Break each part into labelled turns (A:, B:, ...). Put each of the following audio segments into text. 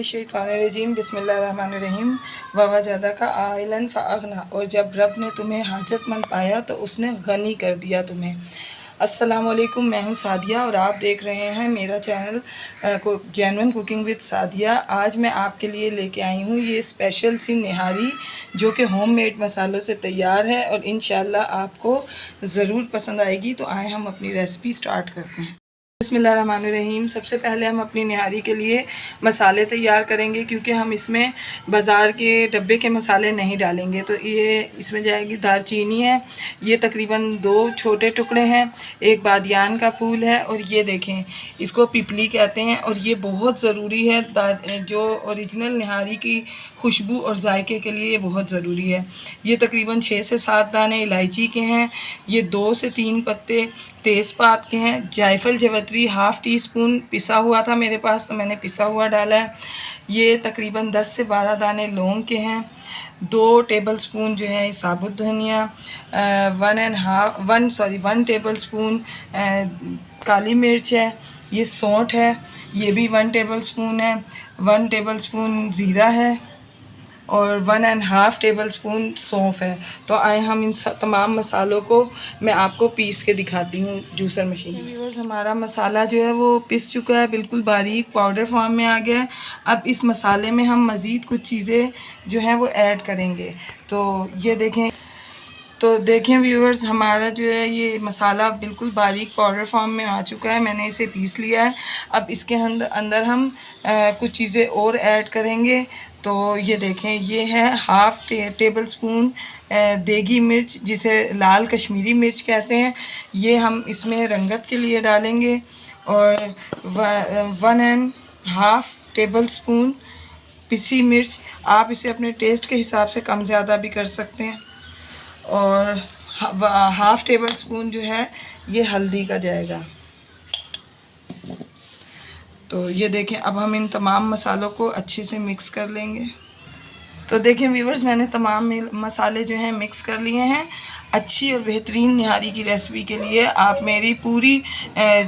A: मिनश्शैतानिर्रजीम बिस्मिल्लाहिर्रहमानिर्रहीम ववजदा का आइलन फ़अग़ना। और जब रब ने तुम्हें हाजतमंद पाया तो उसने गनी कर दिया तुम्हें। अस्सलाम वालेकुम, मैं हूं सादिया और आप देख रहे हैं मेरा channel genuine cooking with Sadia. आज मैं आपके लिए लेके आई हूं ये स्पेशल सी निहारी जो कि होममेड मसालों से तैयार है और इंशाल्लाह आपको ज़रूर पसंद आएगी। तो आए हम अपनी रेसिपी स्टार्ट करते हैं। बिस्मिल्लाहिर्रहमानिर्रहीम। सबसे पहले हम अपनी निहारी के लिए मसाले तैयार करेंगे, क्योंकि हम इसमें बाज़ार के डब्बे के मसाले नहीं डालेंगे। तो ये इसमें जाएगी दालचीनी है, ये तकरीबन 2 छोटे टुकड़े हैं, एक बादियान का फूल है और ये देखें इसको पिपली कहते हैं। और ये बहुत ज़रूरी है, जो ओरिजिनल निहारी की खुशबू और जायके के लिए ये बहुत ज़रूरी है। ये तकरीबन 6 से 7 दाने इलायची के हैं, ये 2 से 3 पत्ते तेज़पात के हैं, जायफल जवतरी हाफ़ टी स्पून पिसा हुआ था मेरे पास तो मैंने पिसा हुआ डाला है। ये तकरीबन 10 से 12 दाने लौंग के हैं, 2 टेबलस्पून जो है साबुत धनिया, 1 टेबलस्पून काली मिर्च है, ये सौंठ है, ये भी 1 टेबलस्पून है, 1 टेबलस्पून ज़ीरा है और 1.5 टेबलस्पून सौंफ है। तो आए हम इन तमाम मसालों को मैं आपको पीस के दिखाती हूँ जूसर मशीन में। व्यूअर्स, हमारा मसाला जो है वो पिस चुका है, बिल्कुल बारीक पाउडर फॉर्म में आ गया है। अब इस मसाले में हम मज़ीद कुछ चीज़ें जो हैं वो ऐड करेंगे। तो ये देखें व्यूअर्स, हमारा जो है ये मसाला बिल्कुल बारीक पाउडर फॉर्म में आ चुका है, मैंने इसे पीस लिया है। अब इसके अंदर हम कुछ चीज़ें और ऐड करेंगे। तो ये देखें, ये है हाफ़ टेबलस्पून देगी मिर्च, जिसे लाल कश्मीरी मिर्च कहते हैं, ये हम इसमें रंगत के लिए डालेंगे। और 1.5 टेबलस्पून पिसी मिर्च, आप इसे अपने टेस्ट के हिसाब से कम ज़्यादा भी कर सकते हैं। और हाफ़ टेबलस्पून जो है ये हल्दी का जाएगा। तो ये देखें, अब हम इन तमाम मसालों को अच्छे से मिक्स कर लेंगे। तो देखें व्यूअर्स, मैंने तमाम मसाले जो हैं मिक्स कर लिए हैं। अच्छी और बेहतरीन निहारी की रेसिपी के लिए आप मेरी पूरी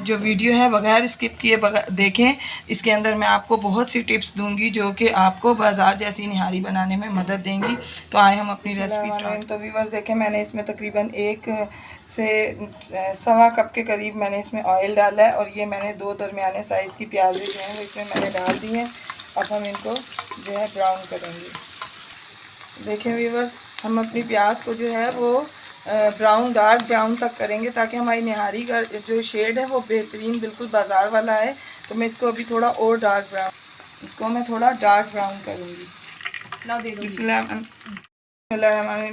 A: जो वीडियो है बगैर स्किप किए देखें। इसके अंदर मैं आपको बहुत सी टिप्स दूंगी जो कि आपको बाज़ार जैसी निहारी बनाने में मदद देंगी। तो आए हम अपनी रेसिपी स्टार्ट। तो व्यूअर्स देखें, मैंने इसमें तकरीबन 1 से 1.25 कप के करीब मैंने इसमें ऑयल डाला है और ये मैंने 2 दरमियाने साइज़ की प्याज़ें जो हैं वो इसमें मैंने डाल दी हैं। अब हम इनको जो है ब्राउन करेंगे। देखें व्यूअर्स, हम अपनी प्याज को जो है वो डार्क ब्राउन तक करेंगे, ताकि हमारी निहारी का जो शेड है वो बेहतरीन बिल्कुल बाज़ार वाला है। तो मैं इसको अभी थोड़ा और डार्क ब्राउन करूँगी।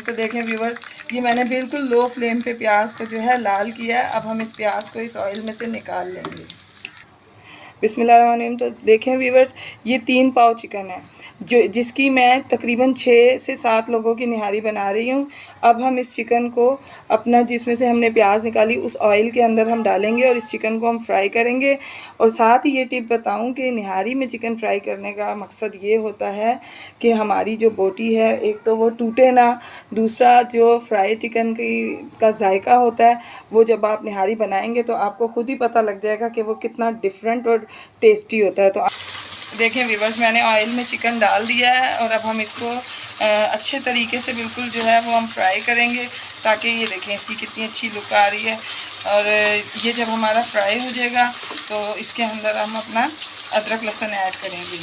A: तो देखें व्यूअर्स, ये मैंने बिल्कुल लो फ्लेम पे प्याज को जो है लाल किया है। अब हम इस प्याज को इस ऑयल में से निकाल लेंगे। बिस्मिल्लाहिर्रहमानिर्रहीम। तो देखें व्यूअर्स, ये 3 पाव चिकन है जिसकी मैं तकरीबन 6 से 7 लोगों की निहारी बना रही हूँ। अब हम इस चिकन को अपना, जिसमें से हमने प्याज निकाली, उस ऑयल के अंदर हम डालेंगे और इस चिकन को हम फ्राई करेंगे। और साथ ही ये टिप बताऊँ कि निहारी में चिकन फ्राई करने का मकसद ये होता है कि हमारी जो बोटी है, एक तो वो टूटे ना, दूसरा जो फ्राई चिकन का जायका होता है वो जब आप निहारी बनाएंगे तो आपको खुद ही पता लग जाएगा कि वो कितना डिफरेंट और टेस्टी होता है। तो देखें व्यूअर्स, मैंने ऑयल में चिकन डाल दिया है और अब हम इसको अच्छे तरीके से बिल्कुल जो है वो हम फ्राई करेंगे, ताकि ये देखें इसकी कितनी अच्छी लुक आ रही है। और ये जब हमारा फ्राई हो जाएगा तो इसके अंदर हम अपना अदरक लहसुन ऐड करेंगे।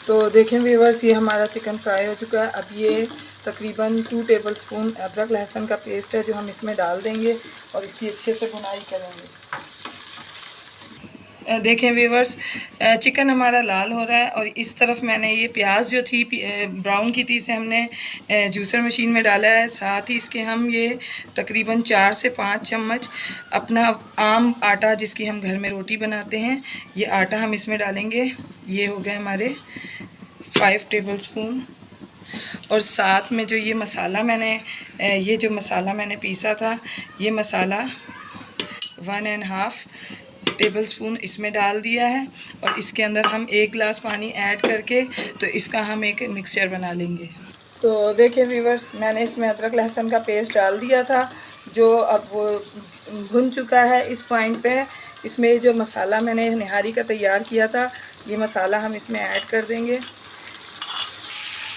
A: तो देखें व्यूअर्स, ये हमारा चिकन फ्राई हो चुका है। अब ये तकरीबन 2 टेबलस्पून अदरक लहसुन का पेस्ट है जो हम इसमें डाल देंगे और इसकी अच्छे से भुनाई करेंगे। देखें व्यूअर्स, चिकन हमारा लाल हो रहा है और इस तरफ मैंने ये प्याज जो थी ब्राउन की थी, इसे हमने जूसर मशीन में डाला है। साथ ही इसके हम ये तकरीबन 4 से 5 चम्मच अपना आम आटा, जिसकी हम घर में रोटी बनाते हैं, ये आटा हम इसमें डालेंगे। ये हो गए हमारे 5 टेबलस्पून। और साथ में जो ये मसाला मैंने पीसा था, ये मसाला 1.5 टेबलस्पून इसमें डाल दिया है। और इसके अंदर हम 1 गिलास पानी ऐड करके तो इसका हम एक मिक्सचर बना लेंगे। तो देखिए व्यूअर्स, मैंने इसमें अदरक लहसुन का पेस्ट डाल दिया था जो अब वो भुन चुका है। इस पॉइंट पे इसमें जो मसाला मैंने निहारी का तैयार किया था ये मसाला हम इसमें ऐड कर देंगे।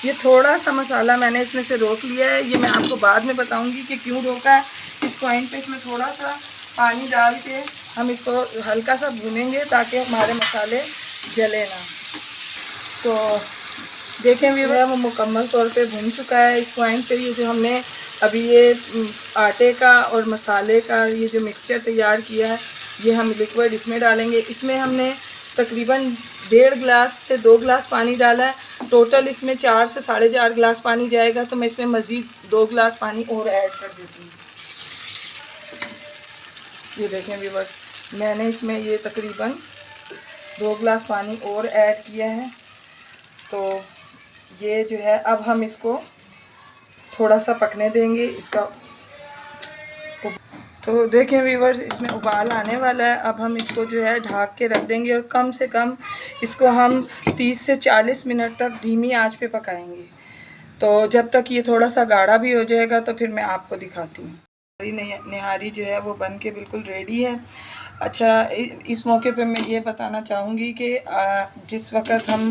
A: ये थोड़ा सा मसाला मैंने इसमें से रोक लिया है, ये मैं आपको बाद में बताऊंगी कि क्यों रोका है। इस पॉइंट पे इसमें थोड़ा सा पानी डाल के हम इसको हल्का सा भूनेंगे ताकि हमारे मसाले जले ना। तो देखें भी वो मुकम्मल तौर पे भून चुका है। इस पॉइंट पे ये जो हमने अभी ये आटे का और मसाले का ये जो मिक्सचर तैयार किया है, ये हम लिक्विड इसमें डालेंगे। इसमें हमने तकरीबन 1.5 गिलास से 2 गिलास पानी डाला है। टोटल इसमें 4 से 4.5 गिलास पानी जाएगा, तो मैं इसमें मज़ीद 2 गिलास पानी और ऐड कर देती हूँ। ये देखें व्यूअर्स, मैंने इसमें ये तकरीबन 2 गिलास पानी और ऐड किया है। तो ये जो है अब हम इसको थोड़ा सा पकने देंगे इसका। तो देखें व्यूअर्स, इसमें उबाल आने वाला है। अब हम इसको जो है ढक के रख देंगे और कम से कम इसको हम 30 से 40 मिनट तक धीमी आंच पे पकाएंगे। तो जब तक ये थोड़ा सा गाढ़ा भी हो जाएगा तो फिर मैं आपको दिखाती हूँ। निहारी जो है वो बन के बिल्कुल रेडी है। अच्छा, इस मौके पे मैं ये बताना चाहूँगी कि जिस वक्त हम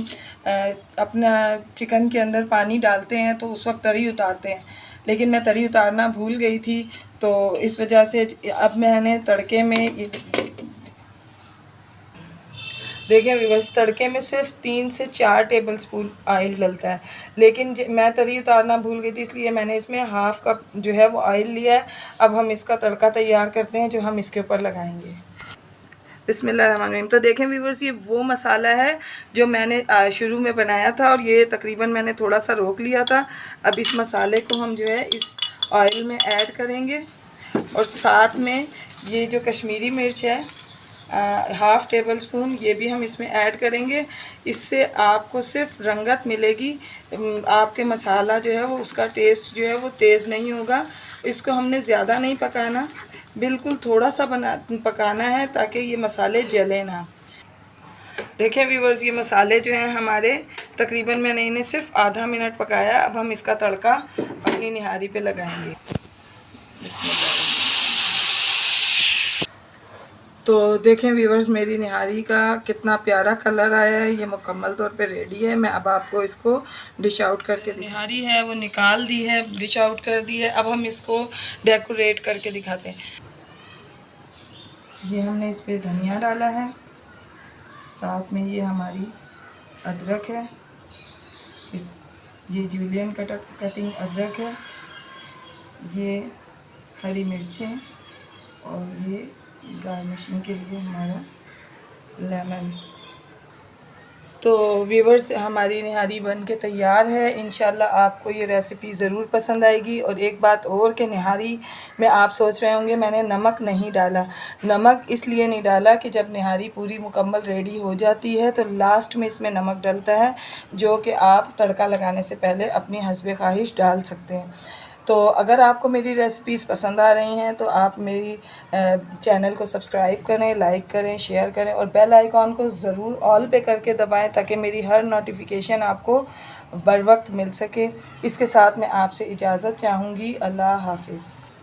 A: अपना चिकन के अंदर पानी डालते हैं तो उस वक्त तरी उतारते हैं, लेकिन मैं तरी उतारना भूल गई थी। तो इस वजह से अब मैंने तड़के में देखें व्यूअर्स, तड़के में सिर्फ 3 से 4 टेबलस्पून ऑयल डलता है, लेकिन मैं तरी उतारना भूल गई थी, इसलिए मैंने इसमें हाफ़ कप जो है वो ऑयल लिया है। अब हम इसका तड़का तैयार करते हैं जो हम इसके ऊपर लगाएंगे। बिस्मिल्लाहिर्रहमानिर्रहीम। तो देखें व्यूअर्स, ये वो मसाला है जो मैंने शुरू में बनाया था और ये तकरीबन मैंने थोड़ा सा रोक लिया था। अब इस मसाले को हम जो है इस ऑयल में ऐड करेंगे और साथ में ये जो कश्मीरी मिर्च है हाफ़ टेबल स्पून, ये भी हम इसमें ऐड करेंगे। इससे आपको सिर्फ रंगत मिलेगी, आपके मसाला जो है वो उसका टेस्ट जो है वो तेज़ नहीं होगा। इसको हमने ज़्यादा नहीं पकाना, बिल्कुल थोड़ा सा पकाना है ताकि ये मसाले जले ना। देखें व्यूअर्स, ये मसाले जो हैं हमारे तकरीबन मैंने इन्हें सिर्फ आधा मिनट पकाया। अब हम इसका तड़का अपनी निहारी पे लगाएंगे। बिस्मिल्लाह। तो देखें व्यूअर्स, मेरी निहारी का कितना प्यारा कलर आया है। ये मुकम्मल तौर पे रेडी है। मैं अब आपको इसको डिश आउट करके निहारी है वो निकाल दी है, डिश आउट कर दी है। अब हम इसको डेकोरेट करके दिखाते हैं। ये हमने इस पर धनिया डाला है, साथ में ये हमारी अदरक है, ये जूलियन कटिंग अदरक है, ये हरी मिर्चें और ये गार्निशिंग के लिए हमारा लेमन। तो व्यूअर्स, हमारी निहारी बन के तैयार है। इंशाल्लाह आपको ये रेसिपी ज़रूर पसंद आएगी। और एक बात और कि निहारी में आप सोच रहे होंगे मैंने नमक नहीं डाला। नमक इसलिए नहीं डाला कि जब निहारी पूरी मुकम्मल रेडी हो जाती है तो लास्ट में इसमें नमक डलता है, जो कि आप तड़का लगाने से पहले अपनी हस्बे ख्वाहिश डाल सकते हैं। तो अगर आपको मेरी रेसिपीज़ पसंद आ रही हैं तो आप मेरी चैनल को सब्सक्राइब करें, लाइक करें, शेयर करें और बेल आइकॉन को ज़रूर ऑल पे करके दबाएं ताकि मेरी हर नोटिफिकेशन आपको बर वक्त मिल सके। इसके साथ मैं आपसे इजाज़त चाहूँगी। अल्लाह हाफ़िज़।